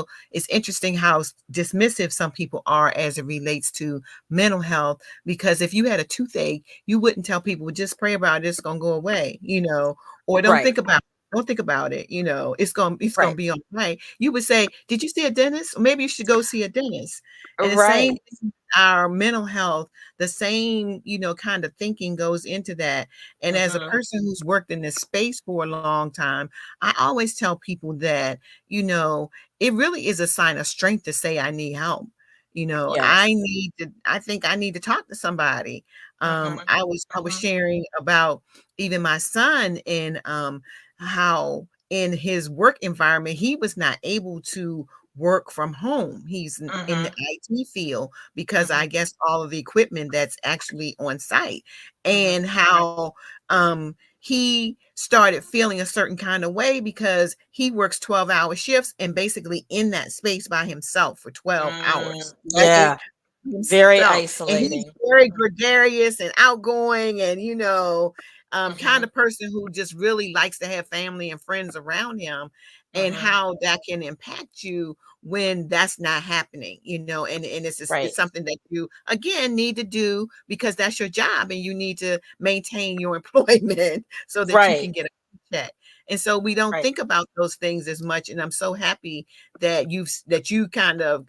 interesting how dismissive some people are as it relates to mental health, because if you had a toothache, you wouldn't tell people, "Well, just pray about it, it's gonna go away," or Right, don't think about it, it's gonna right, be all right. You would say, "Did you see a dentist? Or maybe you should go see a dentist." And the same right. thing with our mental health, the same, kind of thinking goes into that. And as a Hmm. person who's worked in this space for a long time, I always tell people that, it really is a sign of strength to say I need help. Yes. I think I need to talk to somebody. Hmm. I was Hmm. sharing about even my son, and how in his work environment he was not able to work from home. He's in the Hmm. IT field because I Hmm. guess all of the equipment that's actually on site, Hmm. and how he started feeling a certain kind of way because he works 12-hour shifts and basically in that space by himself for 12 Mm, hours, right? yeah, very Himself. And he's isolating. very Mhm, gregarious and outgoing, and kind mhm, of person who just really likes to have family and friends around him, and mhm. how that can impact you when that's not happening, and it's Right, something that you again need to do because that's your job, and you need to maintain your employment so that you right, can get a check. And so we don't right. think about those things as much. And I'm so happy that you kind of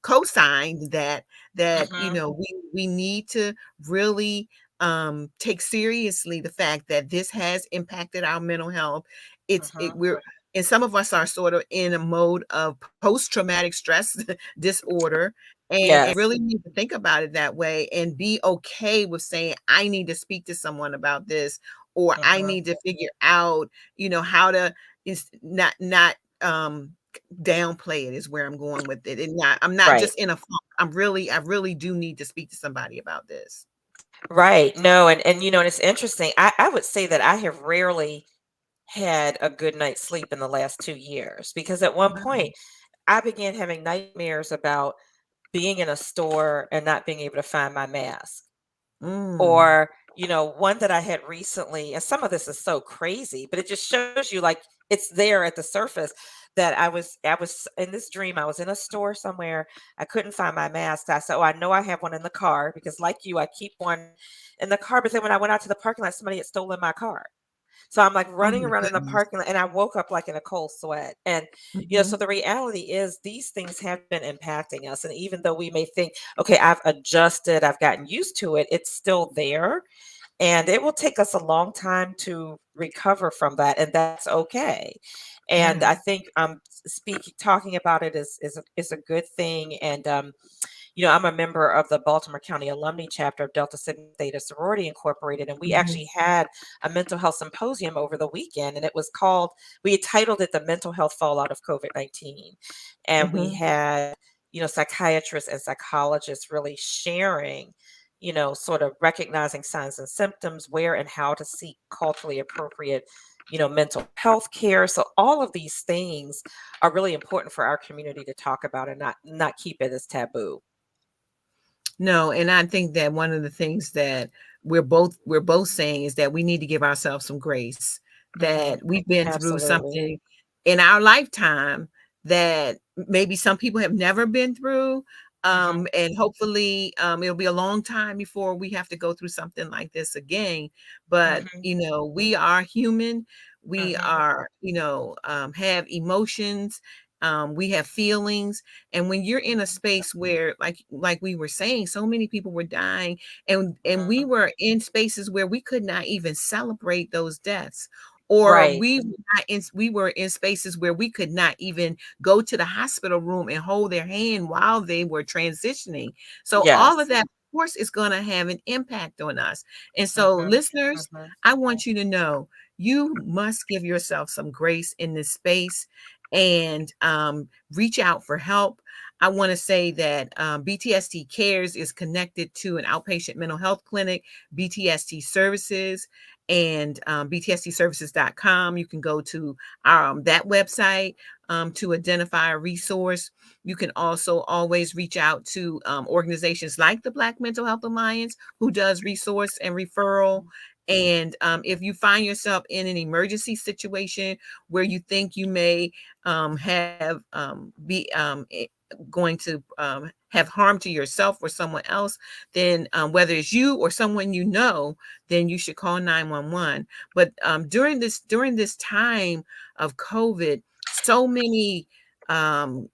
co-signed that Mhm, we need to really take seriously the fact that this has impacted our mental health. mhm. We're and some of us are sort of in a mode of post-traumatic stress disorder, and Yes. really need to think about it that way and be okay with saying I need to speak to someone about this, or I Mhm. need to figure out how to is not downplay it is where I'm going with it. And I'm not Right, just in a funk. I really do need to speak to somebody about this. right. No, and it's interesting. I would say that I have rarely had a good night's sleep in the last 2 years, because at one point Wow. I began having nightmares about being in a store and not being able to find my mask. Mm. Or, one that I had recently, and some of this is so crazy, but it just shows you like it's there at the surface that I was in this dream. I was in a store somewhere. I couldn't find my mask. I said, "Oh, I know I have one in the car because like you, I keep one in the car." But then when I went out to the parking lot, somebody had stolen my car. So I'm like Oh running my around in the goodness. parking lot and I woke up like in a cold sweat. And, so Mhm. the reality is these things have been impacting us. And even though we may think, okay, I've adjusted, I've gotten used to it, it's still there. And it will take us a long time to recover from that. And that's okay. And I Yes. think speaking talking about it is a good thing. And I'm a member of the Baltimore County Alumni Chapter of Delta Sigma Theta Sorority Incorporated, and we Mhm. actually had a mental health symposium over the weekend, and it was called, we had titled it The Mental Health Fallout of COVID-19. And we Mhm. had, psychiatrists and psychologists really sharing, sort of recognizing signs and symptoms, where and how to seek culturally appropriate, mental health care. So all of these things are really important for our community to talk about and not keep it as taboo. No, and I think that one of the things that we're both saying is that we need to give ourselves some grace, Mhm. that we've been through Absolutely. something in our lifetime that maybe some people have never been through. Mhm. And hopefully it'll be a long time before we have to go through something like this again. But Mhm. we are human. We Mhm. are, have emotions. We have feelings, and when you're in a space where, like we were saying, so many people were dying, and we Mhm. were in spaces where we could not even celebrate those deaths, or Right. we were in spaces where we could not even go to the hospital room and hold their hand while they were transitioning. So all of Yes. that, of course, is going to have an impact on us. And so, Mhm. listeners, Mhm. I want you to know you must give yourself some grace in this space, and reach out for help. I want to say that BTST Cares is connected to an outpatient mental health clinic, BTST Services, and btstservices.com. You can go to that website to identify a resource. You can also always reach out to organizations like the Black Mental Health Alliance, who does resource and referral. And if you find yourself in an emergency situation where you think you may have be going to have harm to yourself or someone else, then whether it's you or someone then you should call 911. But during this time of COVID, so many um,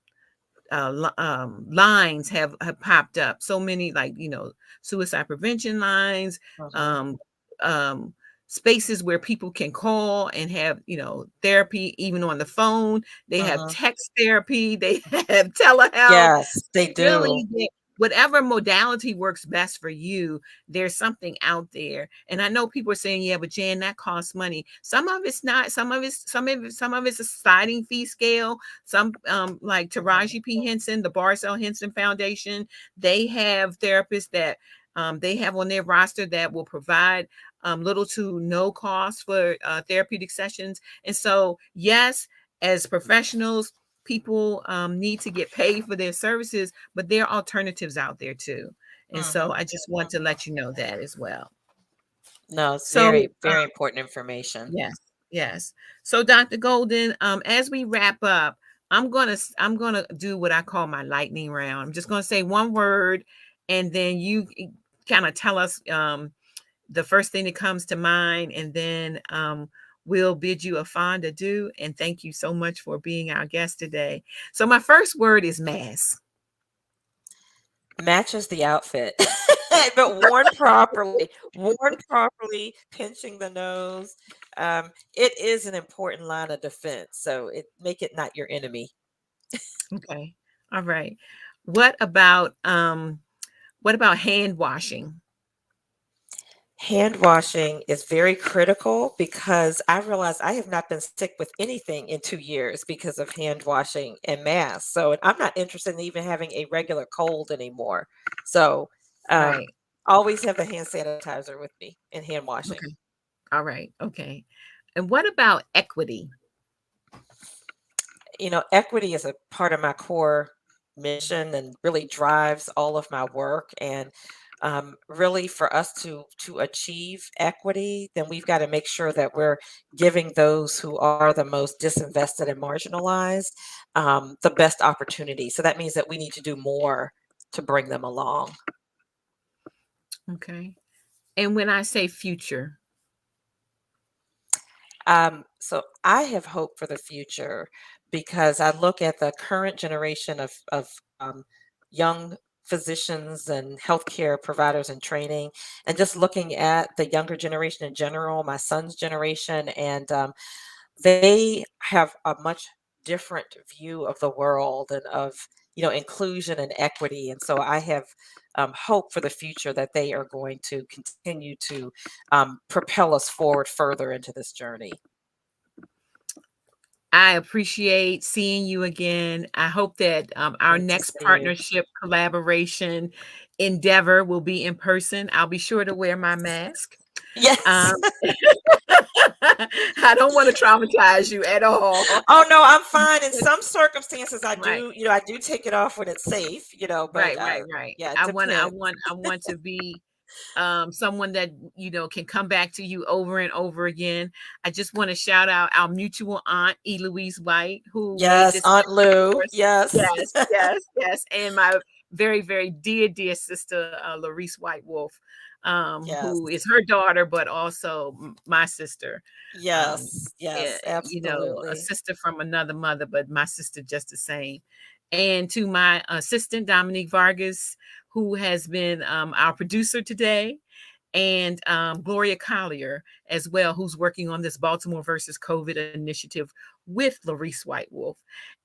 lines have popped up. So many, like, suicide prevention lines, Mhm. um, um, spaces where people can call and have, therapy even on the phone. They have Mhm. text therapy. They have telehealth. Yes, they do. Really, whatever modality works best for you, there's something out there. And I know people are saying, yeah, but Jan, that costs money. Some of it's not. Some of it's a sliding fee scale. Some, like Mhm. Taraji P. Henson, the Barcel Henson Foundation, they have therapists that they have on their roster that will provide little to no cost for therapeutic sessions. And so, yes, as professionals, people need to get paid for their services, but there are alternatives out there too. And so Mhm. I just want to let you know that as well. No, it's So, very, very important information. yes, yes. So, Dr. Golden, as we wrap up, I'm gonna do what I call my lightning round. I'm just gonna say one word, and then you kind of tell us the first thing that comes to mind, and then we'll bid you a fond adieu. And thank you so much for being our guest today. So, my first word is mask. Matches the outfit, but worn properly, pinching the nose. It is an important line of defense, so make it not your enemy. Okay. All right. What about hand washing? Hand washing is very critical because I realize I have not been sick with anything in 2 years because of hand washing and masks. So I'm not interested in even having a regular cold anymore. So um, Right. always have the hand sanitizer with me and hand washing. Okay. All right. Okay. And what about equity? equity is a part of my core mission and really drives all of my work. And really, for us to achieve equity, then we've got to make sure that we're giving those who are the most disinvested and marginalized the best opportunity. So that means that we need to do more to bring them along. Okay. And when I say future, So I have hope for the future because I look at the current generation of young physicians and healthcare providers and training, and just looking at the younger generation in general, my son's generation, and they have a much different view of the world and of inclusion and equity. And so I have hope for the future that they are going to continue to propel us forward further into this journey. I appreciate seeing you again. I hope that our Great to next see you. partnership collaboration endeavor will be in person. I'll be sure to wear my mask. Yes. Um, I don't want to traumatize you at all. Oh, no, I'm fine. In some circumstances, Right. I do take it off when it's safe, but, Right. yeah, it I depends. want I want to be someone that can come back to you over and over again. I just want to shout out our mutual aunt, Eloise White, who made Yes, this Aunt Lou. course. Yes. Yes, and my very, very dear sister, Larice White Wolf, Yes. who is her daughter, but also my sister. Um, Yes. Yes, a absolutely. sister from another mother, but my sister just the same. And to my assistant, Dominique Vargas, who has been our producer today, and Gloria Collier as well, who's working on this Baltimore versus COVID initiative with Larice White Wolf.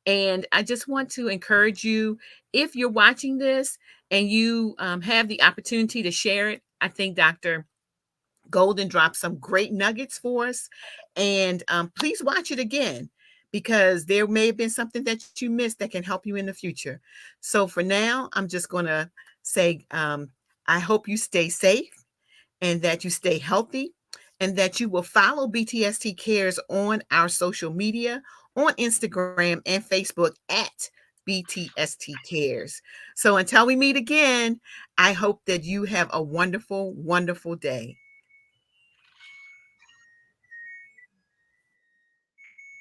And I just want to encourage you, if you're watching this and you have the opportunity to share it, I think Dr. Golden dropped some great nuggets for us. And please watch it again because there may have been something that you missed that can help you in the future. So for now, I'm just going to say, I hope you stay safe and that you stay healthy and that you will follow BTST Cares on our social media, on Instagram and Facebook at BTST Cares. So until we meet again, I hope that you have a wonderful, wonderful day.